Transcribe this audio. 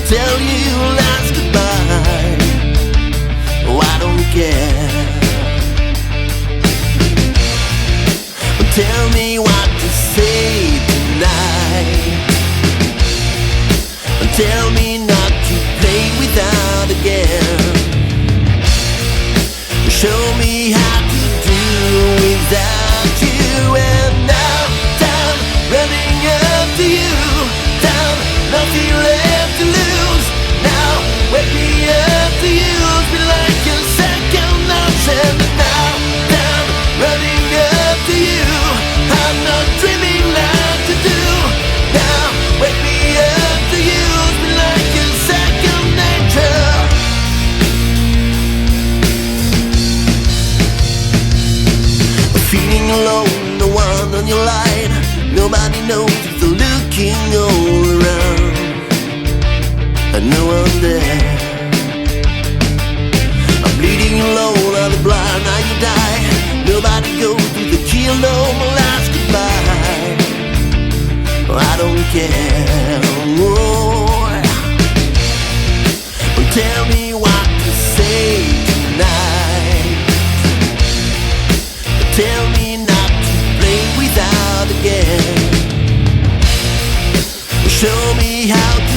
tell you last goodbye. Oh, I don't care. Tell me what to say tonight. Tell me not to play without again. Show me how to do without you. And now, time running up to you. Time, nothing left to lose. Now, wake me up to you. Be like a second option. Now, time running up to you. I'm not dreaming like to do. Now, wake me up to you. Be like a second nature. Feeling alone, no one on your line. Nobody knows if you're looking all around, and no one there. I'm bleeding low, I'm blind, now you die. Nobody goes to the kill, no more last goodbye. I don't care. Oh, tell me what to say tonight. Tell me not to play without again. Show me how to